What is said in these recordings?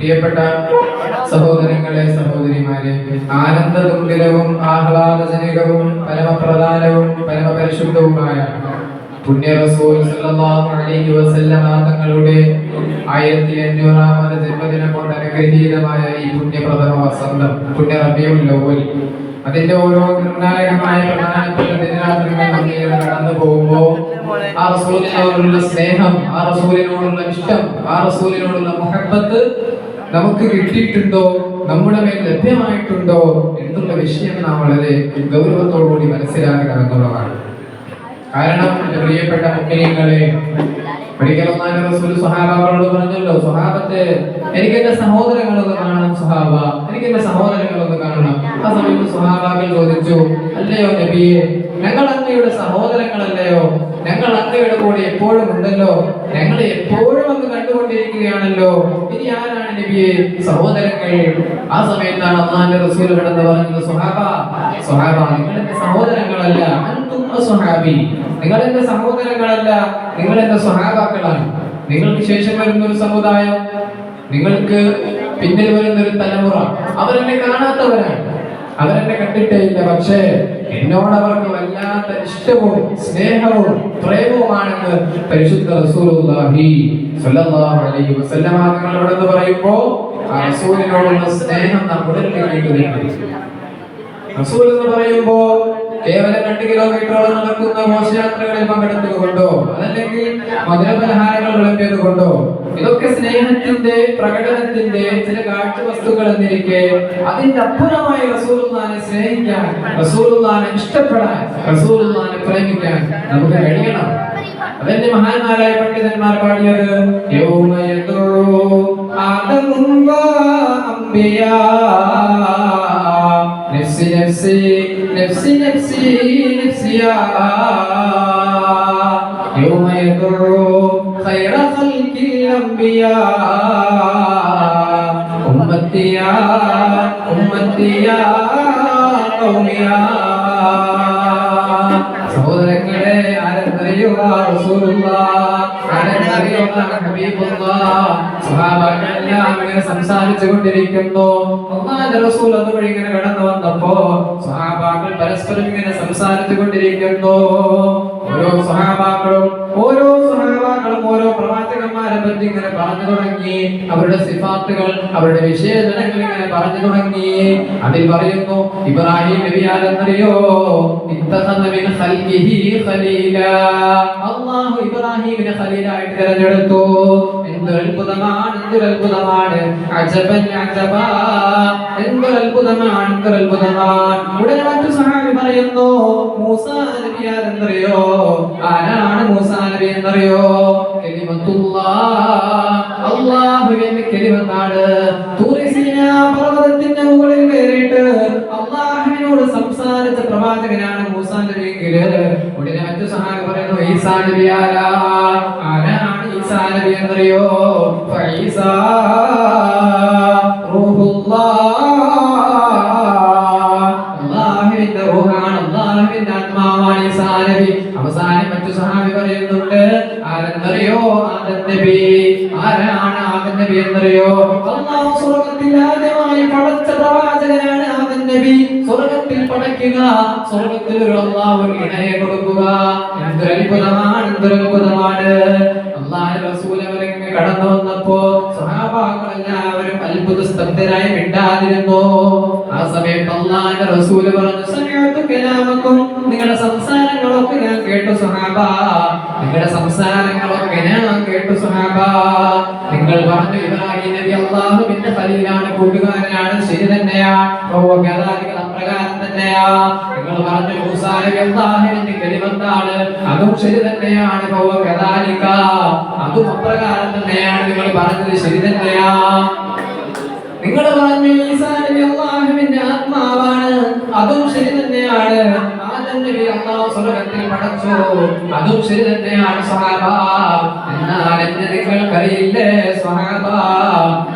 പ്രിയപ്പെട്ട സഹോദരങ്ങളെ, സഹോദരിമാരെ, ആനന്ദതുംഗലവും ആഹ്ലാദജനകവും പരമപ്രധാനവും പരമപരിശുദ്ധവുമായ പുണ്യ റസൂൽ സല്ലല്ലാഹു അലൈഹി വസല്ലമ തങ്ങളുടെ 1500ാമത് ജന്മദിനം കൊണ്ട് അനുഗ്രഹീതമായ ഈ പുണ്യപ്രഥമ വസന്തം, പുണ്യ റബീഉൽ അവ്വൽ, അതിന്റെ ഓരോ നിർണായകമായ പ്രധാനപ്പെട്ട ദിനരാത്രങ്ങൾ നമ്മിലൂടെ കടന്നു പോകുമ്പോൾ ആ റസൂലിനോടുള്ള സ്നേഹം, ആ റസൂലിനോടുള്ള ഇഷ്ടം, ആ റസൂലിനോടുള്ള മുഹബ്ബത്ത് നമുക്ക് കിട്ടിയിട്ടുണ്ടോ, നമ്മുടെ മേൽ ലഭ്യമായിട്ടുണ്ടോ എന്നുള്ള വിഷയം നാം വളരെ ഗൗരവത്തോടുകൂടി മനസ്സിലാക്കുക എന്നുള്ളതാണ്. കാരണം പ്രിയപ്പെട്ട മുഅ്മിനീങ്ങളെ, ഒരിക്കലും റസൂൽ സ്വഹാബാക്കളോട് പറഞ്ഞല്ലോ, സ്വഹാബത്തെ എനിക്ക് എന്റെ സഹോദരങ്ങളൊന്ന് കാണണം, സ്വഹാബ എനിക്ക് എന്റെ സഹോദരങ്ങളൊന്ന് കാണണം. ആ സമയത്ത് സ്വഹാബാക്കൾ ചോദിച്ചു, അല്ലയോ നബിയെ, ഞങ്ങൾ അങ്ങയുടെ സഹോദരങ്ങളല്ലയോ, ഞങ്ങൾ അങ്ങയുടെ കൂടെ എപ്പോഴും ഉണ്ടല്ലോ, ഞങ്ങളെ എപ്പോഴും അങ്ങ് കണ്ടുകൊണ്ടിരിക്കുകയാണല്ലോ, ഇനി ആരാണ് നബിയെ സഹോദരങ്ങൾ? ആ സമയത്താണ് അല്ലാഹുവിന്റെ റസൂൽ കടന്ന് പറഞ്ഞത്, സ്വഹാബ നിങ്ങൾ എന്റെ സഹോദരങ്ങളല്ല, അൻതും അസ്ഹാബി, നിങ്ങൾ എന്റെ സഹോദരങ്ങളല്ല, നിങ്ങൾ എന്റെ സ്വഹാബാക്കളാണ്. നിങ്ങൾക്ക് ശേഷം വരുന്ന ഒരു സമുദായം, നിങ്ങൾക്ക് പിന്നിൽ വരുന്ന ഒരു തലമുറ, അവരെന്നെ കാണാത്തവരാണ്, അവരെന്നെ കണ്ടിട്ടേ ഇല്ല. പക്ഷേ എന്നോട് അവർക്ക് വല്ലാത്ത ഇഷ്ടവും സ്നേഹവും പ്രേമവുമാണെന്ന് പരിശുദ്ധ റസൂലുള്ളാഹി സ്വല്ലല്ലാഹു അലൈഹി വസല്ലമ തങ്ങളോട് പറയുമ്പോൾ ആ റസൂലിനോടുള്ള സ്നേഹം നാം ഉടലെടുക്കേണ്ടതുണ്ട്. റസൂൽ എന്ന് പറയുമ്പോൾ കേവലം 2 കിലോമീറ്ററോളം നടക്കുന്ന ഘോഷയാത്രകളിൽ പങ്കെടുത്തുകൊണ്ടോ അതല്ലെങ്കിൽ മധുരപലഹാരങ്ങൾ വിളമ്പിയത് കൊണ്ടോ, ഇതൊക്കെ സ്നേഹത്തിന്റെ പ്രകടനത്തിന്റെ ചില കാഴ്ച വസ്തുക്കൾ എന്നിരിക്കെ അതിന്റെ അപ്പുറമായി റസൂലുള്ളാഹിനെ സ്നേഹിക്കാൻ, റസൂലുള്ളാഹിനെ ഇഷ്ടപ്പെടാൻ, റസൂലുള്ളാഹിനെ പ്രേമിക്കാൻ നമുക്ക് കഴിയണം. അതന്നെ മഹാന്മാരായ പണ്ഡിതന്മാർ പാടിയത്, നഫ്സി നഫ്സി നഫ്സി നഫ്സി നഫ്സിയാ യൗമ യദഉ ഖൈറ ഖൽഖിൽ അംബിയാ ഉമ്മത്തിയാ ഉമ്മത്തിയാ ഖൗമിയാ. സഹോദരങ്ങളെ, ആരെന്നറിയോ റസൂലുള്ളാഹ്, ആരെന്നറിയോ ഹബീബുള്ളാഹ്. സ്വഹാബാക്കളെല്ലാം ഇങ്ങനെ സംസാരിച്ചു കൊണ്ടിരിക്കുന്നു. അല്ലാഹുവിന്റെ റസൂൽ അതുവഴി ഇങ്ങനെ കടന്നു വന്നപ്പോ സ്വഹാബാക്കൾ പരസ്പരം ഇങ്ങനെ സംസാരിച്ചു കൊണ്ടിരിക്കുന്നു. ഓരോ സ്വഹാബാക്കളും ഓരോ പ്രവാചകന്മാരെ പറ്റി ഇങ്ങനെ പറഞ്ഞു തുടങ്ങി. അവരുടെ സിഫാത്തുകൾ, അവരുടെ വിശേഷണങ്ങൾ ഇങ്ങനെ പറഞ്ഞു തുടങ്ങി. അതിൽ പറയുന്നു, ഇബ്രാഹിം നബി ആരെന്നറിയോ? ഇത്തഖദ മിൻ ഖൽഖിഹി ഖലീലാ. അല്ലാഹു ഇബ്രാഹിമിനെ ഖലീലായിട്ട് തിരഞ്ഞെടുത്തു. എന്തൊരത്ഭുതമാണ്, എന്തൊരത്ഭുതമാണ്. അജബൻ അജബാ, എന്തൊരത്ഭുതമാണ്, എന്തൊരത്ഭുതമാണ്. ഉടനെ മറ്റു സഹാബി പറയുന്നു, മൂസാ നബി ആരെന്നറിയോ? ആരാണ് മൂസാ നബി എന്നറിയോ? അല്ലാഹുവിന്റെ കലിമത്താണ്. തൂർ സീനാ പർവതത്തിന്റെ മുകളിൽ കയറിയിട്ട് അല്ലാഹുവിനോട് സംസാരിച്ച പ്രവാചകനാണ് മൂസാ നബി എങ്കിൽ ഉടനെ മറ്റു സഹാബി പറയുന്നു, ഈസാ നബി ആരാണ് ഈസാ നബി എന്നറിയോ? ഫഈസാ റൂഹുല്ലാഹ്, അല്ലാഹുവിന്റെ റൂഹാണ്, അല്ലാഹുവിന്റെ ആത്മാവാണ് ഈസാ നബി. അവസാനം മറ്റു സഹാബി പറയുന്നുണ്ട്, ആരെന്നറിയോ? ആദം നബി. ആരാണ് ആദം നബി എന്നറിയോ? അല്ലാഹു സ്വർഗ്ഗത്തിൽ ആദ്യമായി പടച്ച പ്രവാചകനാണ് ആദം നബി. സ്വർഗ്ഗത്തിൽ പടയ്ക്കുക, സ്വർഗ്ഗത്തിൽ ഒരു അല്ലാഹു ഇണയെ കൊടുക്കുക. എന്തൊരത്ഭുതമാണ്, എന്തൊരത്ഭുതമാണ്. അല്ലാഹുവിന്റെ റസൂൽ അവരിങ്ങനെ കടന്നു വന്നപ്പോ സ്വഹാബാക്കളെല്ലാവരും അത്ഭുത സ്തബ്ധരായി മിണ്ടാതിരുന്നു. ആ സമയത്ത് അല്ലാഹുവിന്റെ റസൂൽ പറഞ്ഞു, സമിഅതു കലാമക്കും, നിങ്ങളുടെ സംസാരങ്ങളൊക്കെ ഞാൻ കേട്ടു സ്വഹാബ, നിങ്ങളുടെ സംസാരങ്ങളൊക്കെ ഞാൻ കേട്ടു സ്വഹാബ. നിങ്ങൾ പറഞ്ഞു ഇബ്രാഹിം നബി അല്ലാഹുവിന്റെ ഖലീലാണ്, കൂട്ടുകാരനാണ്, ശരി തന്നെയാ. അപ്രകാരം തന്നെയാ. നിങ്ങൾ പറഞ്ഞു മൂസാ നബി അല്ലാഹുവിന്റെ കലിമത്താണ്, അതും ശരി തന്നെയാണ്. അതും അപ്രകാരം തന്നെയാണ്. നിങ്ങൾ പറഞ്ഞത് ശരി തന്നെയാ. നിങ്ങൾ പറഞ്ഞു ഈസാ നബി അല്ലാഹുവിന്റെ ആത്മാവാണ്, അതും ശരി തന്നെയാണ്. ആദം നബി അല്ലാഹു സ്വർഗ്ഗത്തിൽ പടച്ചു, അതും ശരി തന്നെയാണ് സ്വഹാബ. എന്നാൽ എന്ന് നിങ്ങൾക്കറിയില്ലേ സ്വഹാബ,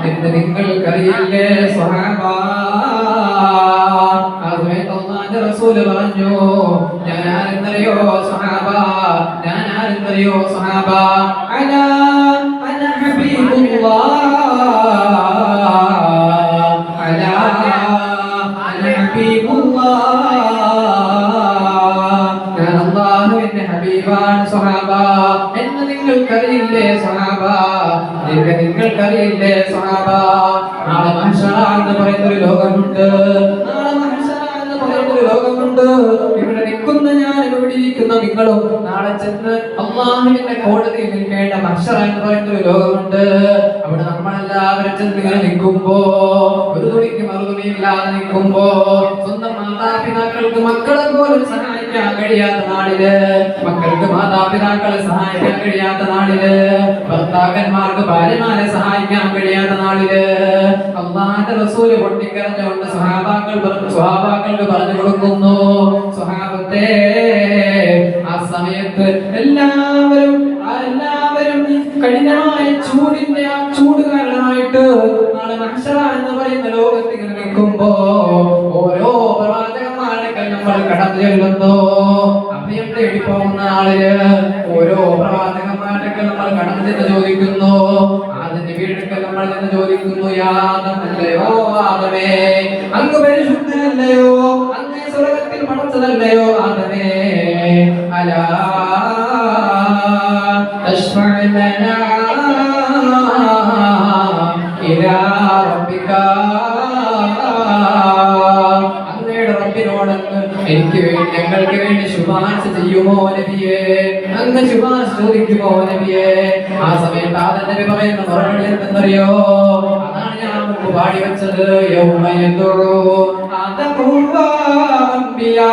എന്ന് നിങ്ങൾക്കറിയില്ലേ സ്വഹാബ. ആ സമയത്ത് അല്ലാഹുവിന്റെ റസൂൽ പറഞ്ഞു, ഞാൻ ആരെന്നറിയോ സ്വഹാബ, ഞാൻ ആരെന്നറിയോ സ്വഹാബ? അന ഹബീബുല്ലാഹ് നിങ്ങൾക്കറിയില്ലേ സ്വഹാബ, നിങ്ങൾക്കറിയില്ലേ സ്വഹാബ, നാളെ മഹ്ശറ എന്ന് പറയുന്നൊരു ലോകമുണ്ട്. നാളെ മഹ്ശറ എന്ന് പറയുന്നൊരു ലോകമുണ്ട്. ഇവിടെ നിൽക്കുന്ന ഞാൻ, ഇവിടെ ഇരിക്കുന്ന നിങ്ങളും നാളെ ചെന്ന് അല്ലാഹുവിന്റെ കോടതിയിൽ നിൽക്കേണ്ട മഹ്ശറ എന്ന് പറയുന്നൊരു ലോകമുണ്ട്. അവിടെ നമ്മളെല്ലാവരും ചെന്ന് ഇങ്ങനെ നിൽക്കുമ്പോ, ഒരു തുണിക്ക് മറുതുണിയില്ലാതെ നിൽക്കുമ്പോ, സ്വന്തം മാതാപിതാക്കൾക്ക് മക്കളെ പോലും സഹായിക്കാൻ കഴിയാത്ത നാളില്, മക്കൾക്ക് മാതാപിതാക്കളെ സഹായിക്കാൻ കഴിയാത്ത നാളില്, ഭർത്താക്കന്മാർക്ക് ഭാര്യമാരെ സഹായിക്കാൻ കഴിയാത്ത നാളില്, അല്ലാഹുവിന്റെ റസൂല് പൊട്ടിക്കരഞ്ഞുകൊണ്ട് സ്വഹാബാക്കൾക്ക് പറഞ്ഞു കൊടുക്കുന്നു, സ്വഹാബത്തെ ആ സമയത്ത് എല്ലാവരും കഠിനമായ ചൂടിന്റെ ആ ചൂട് കാരണമായിട്ട് നാളെ മഹ്ശറ എന്ന് പറയുന്ന ലോകത്ത് ഇങ്ങനെ നിൽക്കുമ്പോ ഓരോ പ്രവാചകന്മാരുടെ നമ്മൾ കടന്നു ചെല്ലുന്നു. അഭയം തേടി പോകുന്ന ആളില് ഓരോ പ്രവാചകന്മാരുടെ നമ്മൾ കടന്നു ചെന്ന് ചോദിക്കുന്നു. അതിന്റെ വീടൊക്കെ നമ്മൾ ചെന്ന് ചോദിക്കുന്നു, യാദമല്ലയോ ആദമേ, അങ്ങ് പരിശുദ്ധനല്ലയോ, അങ്ങ് സ്വർഗത്തിൽ പടച്ചതല്ലയോ ആദമേ, അലാ തശ്ഫഅ ലനാ ഇലാ റബ്ബിക, അങ്ങയുടെ റബ്ബിനോടങ്ങ് എനിക്ക് വേണ്ടി, ഞങ്ങൾക്ക് വേണ്ടി ശുപാർശ ചെയ്യുമോ നബിയേ, അങ്ങ് ശുപാർശ ചോദിക്കുമോ നബിയേ. ആ സമയത്ത് ആദം നബി പറയുന്ന മറുപടി എന്തെന്നറിയോ? അതാണ് ഞാൻ മുമ്പ് പാടി വെച്ചത്, യൗമ യദഉ ആദമു അംബിയാ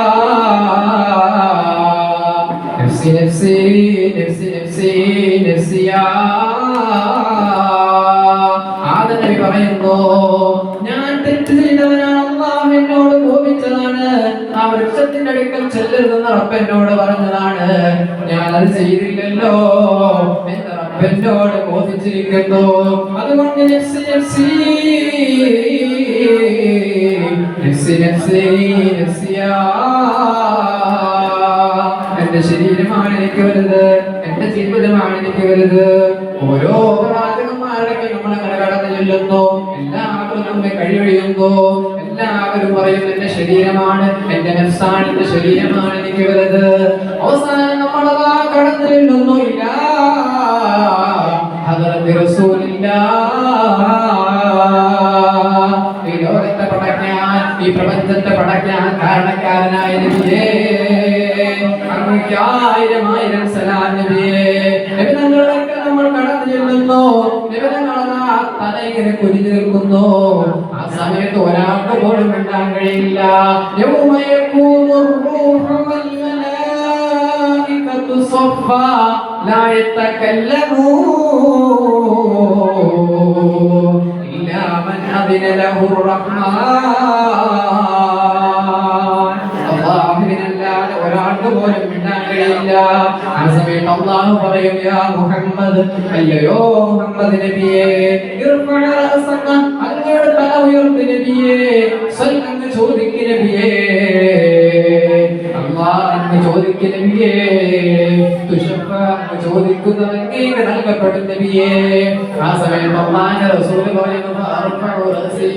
നഫ്സി നഫ്സി നഫ്സി നഫ്സി നഫ്സിയാ. ആദം നബി പറയുന്നു, ഞാൻ തെറ്റ് ചെയ്തവനാണ്, അല്ലാഹു എന്നോട് കോപിച്ചതാണ്, ആ വൃക്ഷത്തിന്റെ അടുക്കൽ ചെല്ലരുതെന്ന് റബ്ബ് എന്നോട് പറഞ്ഞതാണ്, ഞാൻ അത് ചെയ്തില്ലല്ലോ എന്ന് റബ്ബ് എന്നോട് കോപിച്ചിരിക്കുന്നു. അതുകൊണ്ട് നഫ്സി നഫ്സി നഫ്സി നഫ്സി നഫ്സിയാ, എന്റെ ശരീരമാണ് എനിക്ക് വലുത്, എന്റെ ജീവിതമാണ് എനിക്ക് വലുത്. ഓരോ പ്രവാചകന്മാരുടെ നമ്മൾ അങ്ങനെ കടന്നു ചെല്ലുന്നു, എല്ലാവരും നമ്മെ കഴിയൊഴിയുന്നു, എല്ലാവരും പറയും എന്റെ ശരീരമാണ്, എന്റെ നഫ്സാണ്, എന്റെ ശരീരമാണ് എനിക്ക് വലുത്. അവസാനം നമ്മളതാ കടന്നു ചെല്ലുന്നു, ഇലാ ഹദറത്തി റസൂലില്ലാഹ്, ഈ ലോകത്തെ പടയ്ക്കാൻ, ഈ പ്രപഞ്ചത്തെ പടയ്ക്കാൻ കാരണക്കാരനായ നബിയേ, അങ്ങേക്ക് ആയിരം ആയിരം സലാം നബിയേ. നബിതങ്ങളൊക്കെ നമ്മൾ കടന്നു ചെല്ലുന്നു, നബിതങ്ങളതാ തല ഇങ്ങനെ കുനിഞ്ഞു നിൽക്കുന്നു. ആ സമയത്ത് ഒരാൾക്ക് പോലും മിണ്ടാൻ കഴിയില്ല. യൗമ യഖൂമു റൂഹു വൽ മലായികതു സഫ്ഫാ ലാ യതകല്ലമൂൻ ഇല്ലാ മൻ അദിന ലഹു റഹ്മാൻ. അല്ലാഹുവിനല്ലാതെ ഒരാൾക്ക് പോലും മിണ്ടാൻ കഴിയില്ല. ആ സമയത്ത് അല്ലാഹു പറയും, യാ മുഹമ്മദ്, അല്ലയോ മുഹമ്മദ് നബിയേ, ഇർഫഅ റഅസക, അങ്ങയുടെ തല ഉയർത്ത് നബിയേ, സൽ, അങ്ങ് ചോദിക്ക് നബിയേ, അല്ലാഹ് അങ്ങ് ചോദിക്ക് നബിയേ, തുശഫ, അങ്ങ് ചോദിക്കുന്നവർക്ക് നൽകപ്പെടും നബിയേ. ആ സമയത്ത് അല്ലാഹുവിന്റെ റസൂൽ പറയുന്നു, ഫഅർഫഉ റഅസി,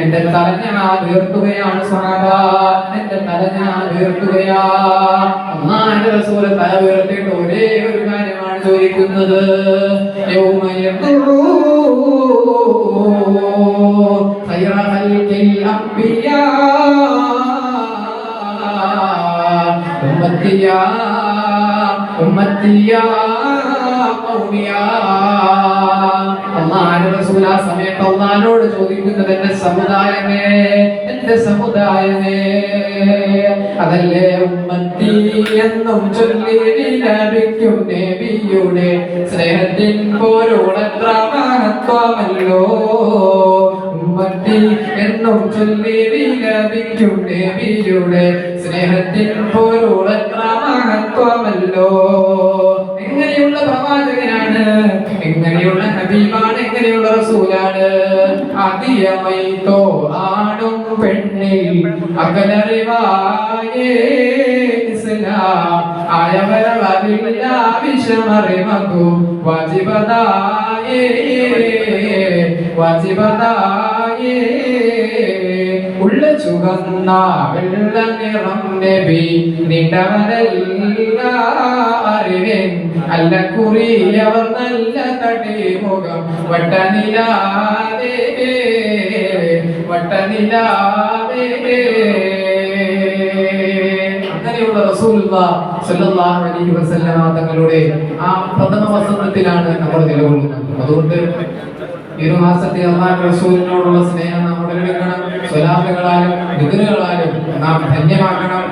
എന്റെ തല ഞാൻ ഉയർത്തുകയാണ് സ്വഹാബ, എന്റെ തല ഞാൻ ഉയർത്തുകയാ. അല്ലാഹുവിന്റെ റസൂൽ തല ഉയർത്തിയിട്ട് ഒരേ ഒരു കാര്യമാണ് ചോദിക്കുന്നത്, യൗമ യഖൂ ഖൈറ ഖൽഖിൽ അംബിയാ ഉമ്മത്തിയാ ഉമ്മത്തിയാ ഖൗമിയാ. അല്ലാഹുവിന്റെ റസൂൽ ആ സമയത്ത് അല്ലാഹുവോട് ചോദിക്കുന്നത്, എന്റെ സമുദായമേ, എന്റെ സമുദായമേ, അതല്ലേ ഉമ്മത്തി എന്നും ചൊല്ലി വിലപിക്കും നബിയുടെ സ്നേഹത്തിൻ പോരോളത്ര മഹത്വമല്ലോ. ഉമ്മത്തി എന്നും ചൊല്ലി വിലപിക്കും നബിയുടെ സ്നേഹത്തിൻ പോരോളത്ര മഹത്വമല്ലോ. എങ്ങനെയുള്ള പ്രവാചകനാണ്, എങ്ങനെയുള്ള ഹബീബാണ്, എങ്ങനെയുള്ള റസൂലാണ്. അതിയമൈത്തോ ആണും പെണ്ണിൽ അകലറിവായേ ഇസ്ലാം ആയവരവരില്ല വിഷമറിമകു വാജിബദായേ വാജിബദായേ ഉള്ള ചുവന്ന വെള്ള നിറം നബി നിടവരല്ല അറിവിൻ അല്ല കുറിയവർ നല്ല തടിമുഖം വട്ടനിലാവേ വട്ടനിലാവേ. അങ്ങനെയുള്ള റസൂലുള്ളാഹി സ്വല്ലല്ലാഹു അലൈഹി വസല്ലമ തങ്ങളുടെ ആ പ്രഥമ വസന്തത്തിലാണ് നമ്മൾ നിലകൊള്ളുന്നത്. അതുകൊണ്ട് ഈ ഒരു മാസത്തെ അല്ലാഹു റസൂലിനോടുള്ള സ്നേഹം നാം ഉടലെടുക്കണം. സ്വലാത്തുകളാലും ദിക്റുകളാലും നാം ധന്യമാക്കണം.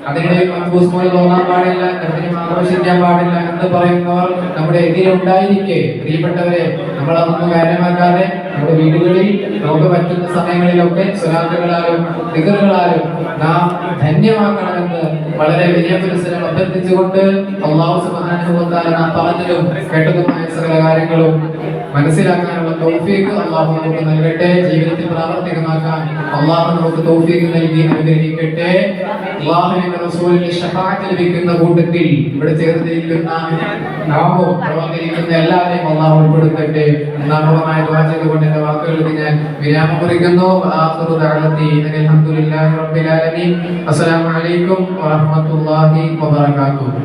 അതിനിടെ മൻകൂസ് പോലെ തോന്നാൻ പാടില്ല, എന്തെങ്കിലും ആഘോഷിക്കാൻ പാടില്ല എന്ന് പറയുന്നവർ നമ്മുടെ എതിരെ ഉണ്ടായിരിക്കെ പ്രിയപ്പെട്ടവരെ, നമ്മളതൊന്നും കാര്യമാക്കാതെ നമ്മുടെ വീടുകളിൽ നമുക്ക് പറ്റുന്ന സമയങ്ങളിലൊക്കെ സ്വലാത്തുകളാലും ദിക്റുകളാലും നാം ധന്യമാക്കണമെന്ന് വളരെ വിനയപുരസ്സരം അഭ്യർത്ഥിച്ചുകൊണ്ട് അല്ലാഹു സുബ്ഹാനഹു വ തആല നാം പറഞ്ഞതും കേട്ടതുമായ സകല കാര്യങ്ങളും മനസ്സിലാക്കാനുള്ള തൗഫീഖ് അല്ലാഹു നമുക്ക് നൽകട്ടെ. ജീവിതത്തിൽ പ്രാവർത്തികമാക്കാൻ അല്ലാഹു നമുക്ക് തൗഫീഖ് നൽകി അനുഗ്രഹിക്കട്ടെ. അല്ലാഹുവിന്റെ റസൂലിന്റെ ശഫാഅത്ത് ലഭിക്കുന്ന കൂട്ടത്തിൽ ഇവിടെ ചേർന്നിരിക്കുന്ന നാമവും പ്രവർത്തിക്കുന്ന എല്ലാവരെയും അല്ലാഹു ഉൾപ്പെടുത്തട്ടെ. നാമമായ ദുആ ചെയ്തുകൊണ്ട് എന്റെ വാക്കുകൾക്ക് ഞാൻ വിരാമം കുറിക്കുന്നു. ആഖിറു ദഅവതി അൽഹംദുലില്ലാഹി റബ്ബിൽ ആലമീൻ. അസ്സലാമു അലൈക്കും വറഹ്മത്തുള്ളാഹി വബറകാതുഹു.